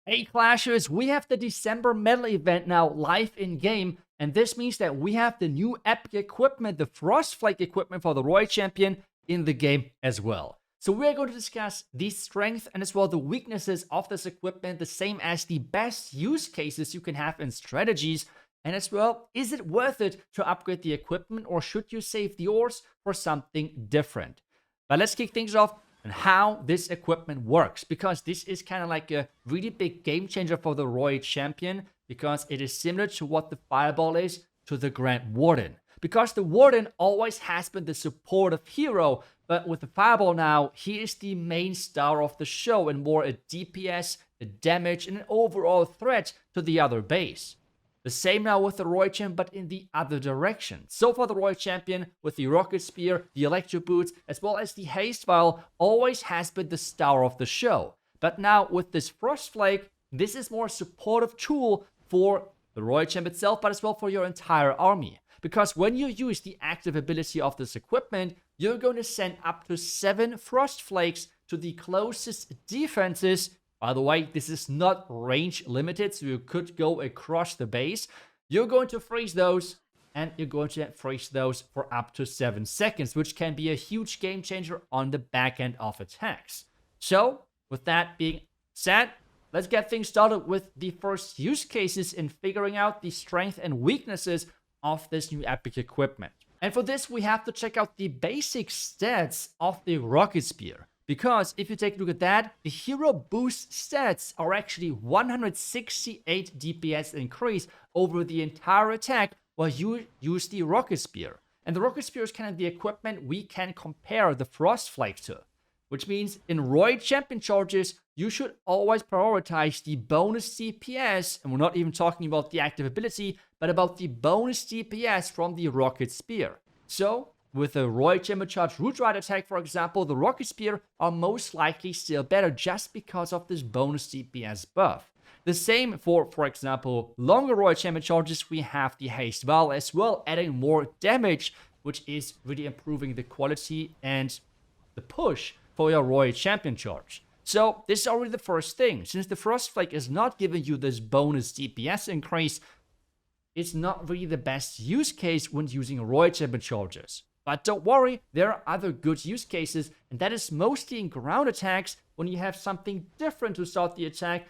Hey Clashers, we have the December medal event now live in game, and this means that we have the new epic equipment, the Flake equipment for the Royal Champion in the game as well. So we're going to discuss the strength and as well the weaknesses of this equipment, the same as the best use cases you can have in strategies, and as well, is it worth it to upgrade the equipment or should you save the ores for something different? But let's kick things off and how this equipment works, because this is kind of like a really big game changer for the Royal Champion, because it is similar to what the Fireball is to the Grand Warden. Because the Warden always has been the supportive hero, but with the Fireball now, he is the main star of the show and more a DPS, a damage, and an overall threat to the other base. The same now with the Royal Champion, but in the other direction. So for the Royal Champion, with the Rocket Spear, the Electro Boots, as well as the Haste Vial, always has been the star of the show. But now with this Flake, this is more a supportive tool for the Royal Champion itself, but as well for your entire army. Because when you use the active ability of this equipment, you're going to send up to 7 Flakes to the closest defenses. By the way, this is not range limited, so you could go across the base. You're going to freeze those, and you're going to freeze those for up to 7 seconds, which can be a huge game changer on the back end of attacks. So, with that being said, let's get things started with the first use cases in figuring out the strength and weaknesses of this new epic equipment. And for this, we have to check out the basic stats of the Rocket Spear. Because if you take a look at that, the hero boost stats are actually 168 DPS increase over the entire attack while you use the Rocket Spear. And the Rocket Spear is kind of the equipment we can compare the Flake to. Which means in Royal Champion charges, you should always prioritize the bonus DPS, and we're not even talking about the active ability, but about the bonus DPS from the Rocket Spear. So, with a Royal Champion charge Root Ride attack, for example, the Rocket Spear are most likely still better just because of this bonus DPS buff. The same for example, longer Royal Champion charges, we have the Haste Vial as well, adding more damage, which is really improving the quality and the push for your Royal Champion charge. So this is already the first thing. Since the Flake is not giving you this bonus DPS increase, it's not really the best use case when using Royal Champion charges. But don't worry, there are other good use cases, and that is mostly in ground attacks when you have something different to start the attack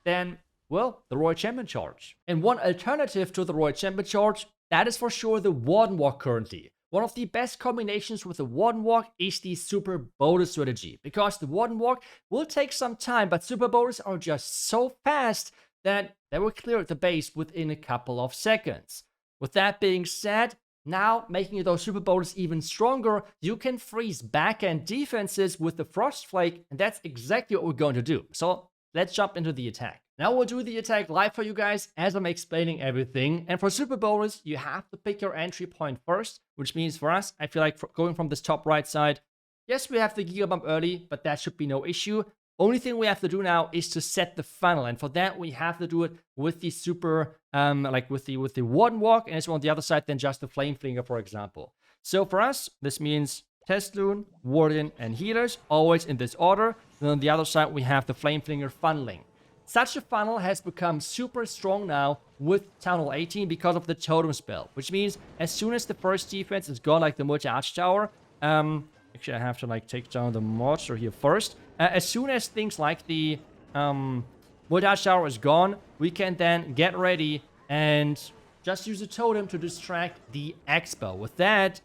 than, well, the Royal Champion charge. And one alternative to the Royal Champion charge, that is for sure the Warden Walk currently. One of the best combinations with the Warden Walk is the Super Bolus strategy, because the Warden Walk will take some time, but Super Bolus are just so fast that they will clear the base within a couple of seconds. With that being said, now, making those Super Bolus even stronger, you can freeze back-end defenses with the Flake, and that's exactly what we're going to do. So, let's jump into the attack. Now we'll do the attack live for you guys as I'm explaining everything. And for Super Bolus, you have to pick your entry point first, which means for us, I feel like going from this top right side, yes, we have the Giga Bump early, but that should be no issue. Only thing we have to do now is to set the funnel, and for that we have to do it with the super, with the Warden Walk, and as well on the other side then just the Flame Flinger, for example. So for us, this means Testloon, Warden, and Healers, always in this order. And on the other side we have the Flame Flinger funneling. Such a funnel has become super strong now with Town Hall 18 because of the Totem spell, which means as soon as the first defense is gone, like the Multi-Arch Tower, actually I have to take down the monster here first. As soon as things like the Multi-Arch Tower is gone, we can then get ready and just use a totem to distract the Expo. With that,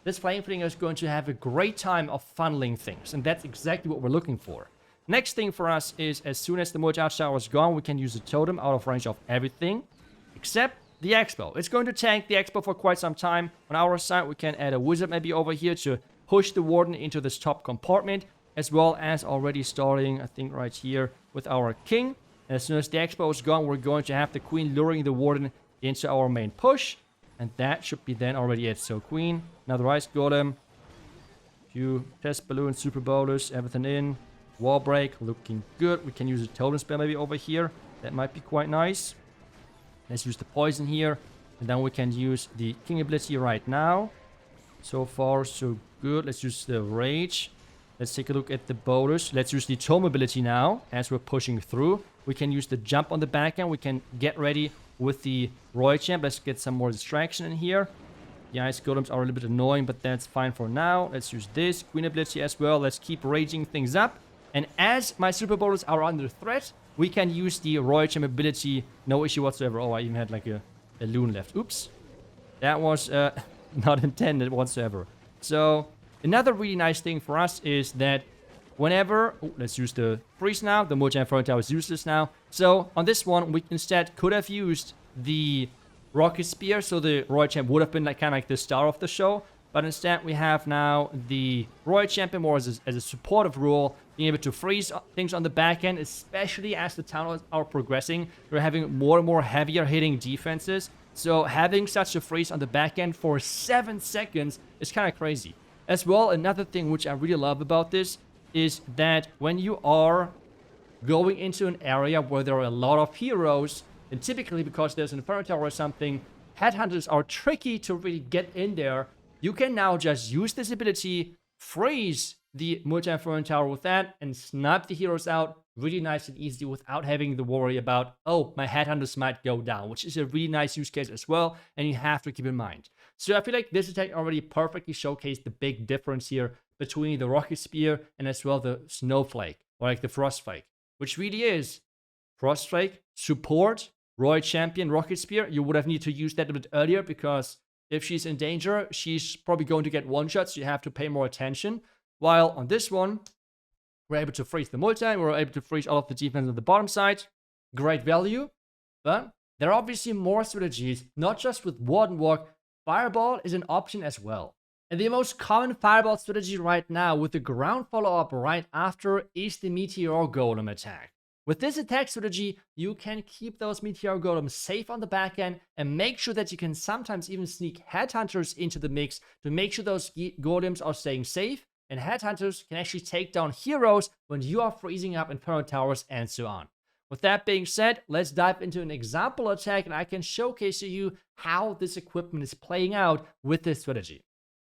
this Flame Flinger is going to have a great time of funneling things, and that's exactly what we're looking for. Next thing for us is, as soon as the Multi-Arch Tower is gone, we can use a totem out of range of everything, except the Expo. It's going to tank the Expo for quite some time. On our side, we can add a Wizard maybe over here to push the Warden into this top compartment, as well as already starting, I think, right here with our King. And as soon as the Expo is gone, we're going to have the Queen luring the Warden into our main push. And that should be then already it. So Queen, another Ice Golem, few Test Balloons, Super Bolus, everything in. Wall Break, looking good. We can use a Totem Spell maybe over here. That might be quite nice. Let's use the Poison here. And then we can use the King ability right now. So far, so good. Let's use the Rage. Let's take a look at the boulders. Let's use the tome ability now as we're pushing through. We can use the jump on the back end. We can get ready with the Roy Champ. Let's get some more distraction in here. The ice golems are a little bit annoying, but that's fine for now. Let's use this queen ability as well. Let's keep raging things up. And as my super boulders are under threat, we can use the Roy Champ ability. No issue whatsoever. Oh, I even had like a loon left. Oops. That was not intended whatsoever. So another really nice thing for us is that whenever... Oh, let's use the freeze now. The Mocha Inferno Tower is useless now. So on this one, we instead could have used the Rocket Spear. So the Roy Champ would have been like kind of like the star of the show. But instead, we have now the Roy Champion more as a supportive role, being able to freeze things on the back end, especially as the towers are progressing. We're having more and more heavier hitting defenses. So having such a freeze on the back end for 7 seconds is kind of crazy. As well, another thing which I really love about this is that when you are going into an area where there are a lot of heroes, and typically because there's an Inferno Tower or something, headhunters are tricky to really get in there. You can now just use this ability, freeze the Multi-Inferno Tower with that, and snipe the heroes out really nice and easy without having to worry about, oh, my headhunters might go down, which is a really nice use case as well, and you have to keep in mind. So I feel like this attack already perfectly showcased the big difference here between the Rocket Spear and as well the Snowflake, or like the Frost Flake, which really is Frost Flake, support, Roy Champion, Rocket Spear. You would have needed to use that a bit earlier because if she's in danger, she's probably going to get one-shots, so you have to pay more attention. While on this one, we're able to freeze the multi, we're able to freeze all of the defense on the bottom side. Great value. But there are obviously more strategies, not just with Warden Walk. Fireball is an option as well. And the most common Fireball strategy right now with the ground follow-up right after is the Meteor Golem attack. With this attack strategy, you can keep those Meteor Golems safe on the back end and make sure that you can sometimes even sneak Headhunters into the mix to make sure those Golems are staying safe, and Headhunters can actually take down heroes when you are freezing up Inferno Towers and so on. With that being said, let's dive into an example attack and I can showcase to you how this equipment is playing out with this strategy.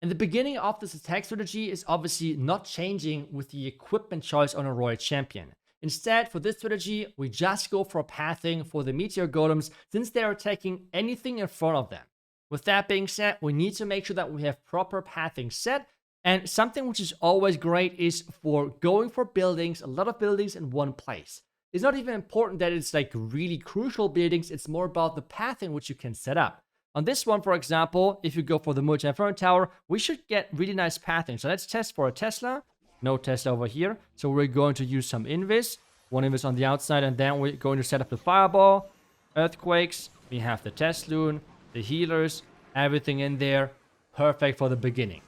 And the beginning of this attack strategy is obviously not changing with the equipment choice on a Royal Champion. Instead, for this strategy, we just go for pathing for the Meteor Golems since they are attacking anything in front of them. With that being said, we need to make sure that we have proper pathing set. And something which is always great is for going for buildings, a lot of buildings in one place. It's not even important that it's like really crucial buildings, it's more about the pathing which you can set up. On this one, for example, if you go for the Multi-Inferno Tower, we should get really nice pathing. So let's test for a Tesla. No Tesla over here. So we're going to use some Invis. One Invis on the outside, and then we're going to set up the Fireball, Earthquakes. We have the Tesloon, the healers, everything in there. Perfect for the beginning.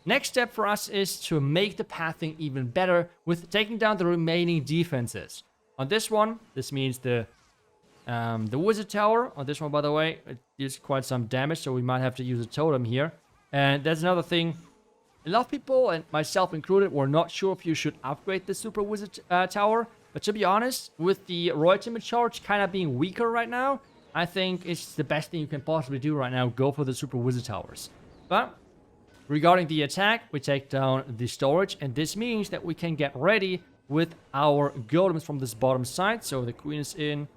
Next step for us is to make the pathing even better with taking down the remaining defenses. On this one, this means the Wizard Tower. On this one, by the way, it deals quite some damage, so we might have to use a totem here. And that's another thing. A lot of people, and myself included, were not sure if you should upgrade the Super Wizard Tower. But to be honest, with the Royal Ultimate Charge kind of being weaker right now, I think it's the best thing you can possibly do right now. Go for the Super Wizard Towers. But regarding the attack, we take down the storage. And this means that we can get ready with our golems from this bottom side. So the queen is in.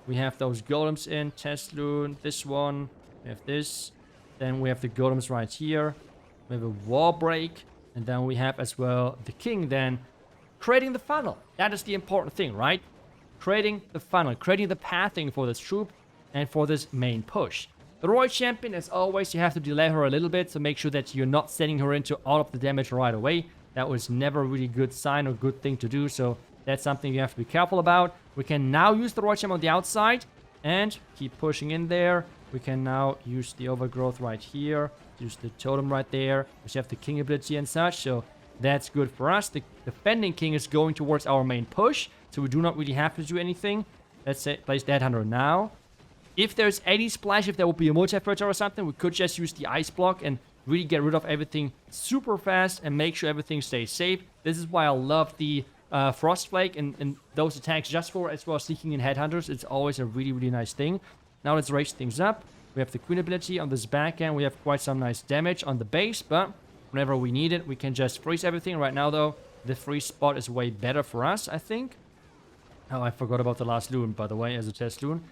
We have those golems in. Tesloon, this one. We have this. Then we have the golems right here. We have a wall break, and then we have as well the king then creating the funnel. That is the important thing, right? Creating the funnel, creating the pathing for this troop and for this main push. The Royal Champion, as always, you have to delay her a little bit to make sure that you're not sending her into all of the damage right away. That was never a really good sign or good thing to do, so that's something you have to be careful about. We can now use the Royal Champion on the outside and keep pushing in there. We can now use the overgrowth right here. Use the totem right there. We have the king ability and such, so that's good for us. The defending king is going towards our main push, so we do not really have to do anything. Let's say place the headhunter now. If there's any splash, if there will be a multi-fertile or something, we could just use the ice block and really get rid of everything super fast and make sure everything stays safe. This is why I love the Frost Flake and those attacks just for as well as sneaking in headhunters. It's always a really, really nice thing. Now let's raise things up. We have the queen ability on this back end. We have quite some nice damage on the base, but whenever we need it, we can just freeze everything. Right now, though, the free spot is way better for us, I think. Oh, I forgot about the last loon, by the way, as a test loon.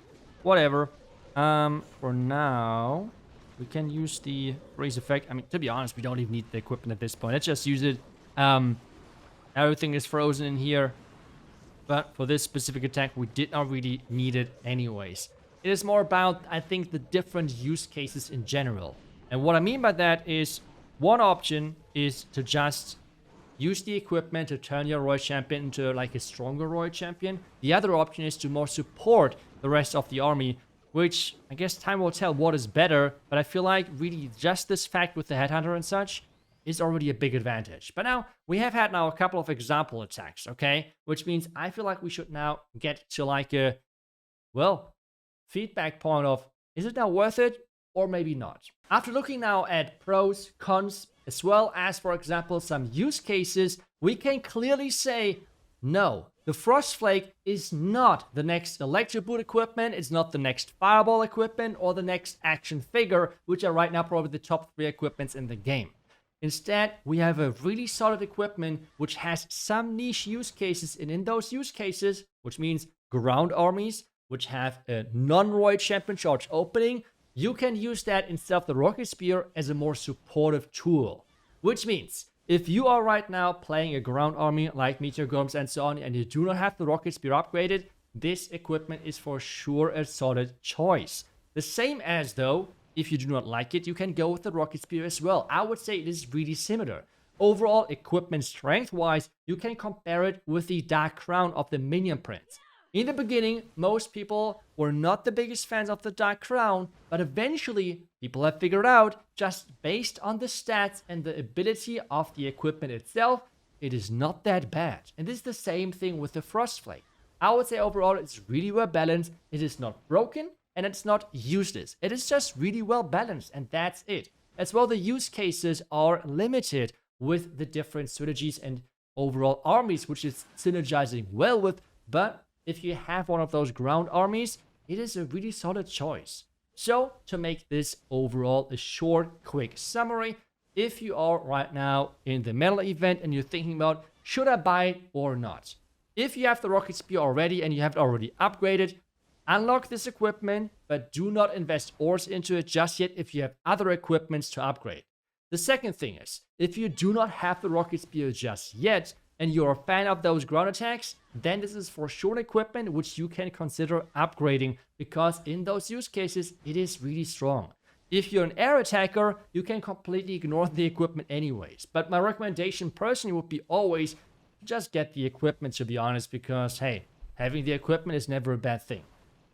Whatever. For now, we can use the freeze effect. I mean, to be honest, we don't even need the equipment at this point. Let's just use it. Everything is frozen in here. But for this specific attack, we did not really need it anyways. It is more about, I think, the different use cases in general. And what I mean by that is, one option is to just use the equipment to turn your Royal Champion into like a stronger Royal Champion. The other option is to more support the rest of the army, which I guess time will tell what is better. But I feel like really just this fact with the Headhunter and such is already a big advantage. But now, we have had now a couple of example attacks, okay? Which means I feel like we should now get to like a, well, feedback point of, is it now worth it or maybe not? After looking now at pros, cons, as well as, for example, some use cases, we can clearly say, no, the Frost Flake is not the next Electro Boot equipment, it's not the next Fireball equipment, or the next action figure, which are right now probably the top 3 equipments in the game. Instead, we have a really solid equipment which has some niche use cases, and in those use cases, which means ground armies, which have a non-Royal Champion charge opening, you can use that instead of the Rocket Spear as a more supportive tool. Which means, if you are right now playing a ground army like Meteor Golems and so on, and you do not have the Rocket Spear upgraded, this equipment is for sure a solid choice. The same as though, if you do not like it, you can go with the Rocket Spear as well. I would say it is really similar. Overall, equipment strength-wise, you can compare it with the Dark Crown of the Minion Prince. In the beginning, most people were not the biggest fans of the Dark Crown, but eventually, people have figured out, just based on the stats and the ability of the equipment itself, it is not that bad. And this is the same thing with the Frost Flake. I would say overall, it's really well balanced. It is not broken, and it's not useless. It is just really well balanced, and that's it. As well, the use cases are limited with the different strategies and overall armies, which is synergizing well with, but if you have one of those ground armies, it is a really solid choice. So, to make this overall a short, quick summary, if you are right now in the metal event and you're thinking about, should I buy it or not? If you have the Rocket Spear already and you have it already upgraded, unlock this equipment, but do not invest ores into it just yet if you have other equipments to upgrade. The second thing is, if you do not have the Rocket Spear just yet, and you're a fan of those ground attacks, then this is for sure equipment which you can consider upgrading, because in those use cases, it is really strong. If you're an air attacker, you can completely ignore the equipment anyways. But my recommendation personally would be always just get the equipment, to be honest, because hey, having the equipment is never a bad thing.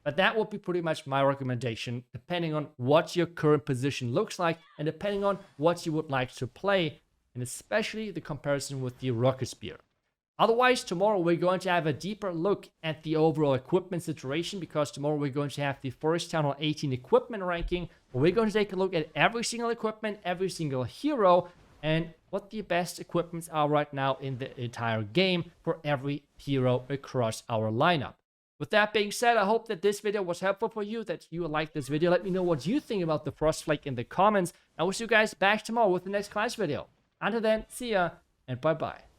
But that would be pretty much my recommendation, depending on what your current position looks like and depending on what you would like to play, and especially the comparison with the Rocket Spear. Otherwise, tomorrow we're going to have a deeper look at the overall equipment situation, because tomorrow we're going to have the first Town Hall 18 equipment ranking, where we're going to take a look at every single equipment, every single hero, and what the best equipments are right now in the entire game for every hero across our lineup. With that being said, I hope that this video was helpful for you, that you liked this video. Let me know what you think about the Frost Flake in the comments. I will see you guys back tomorrow with the next class video. Until then, see ya and bye-bye.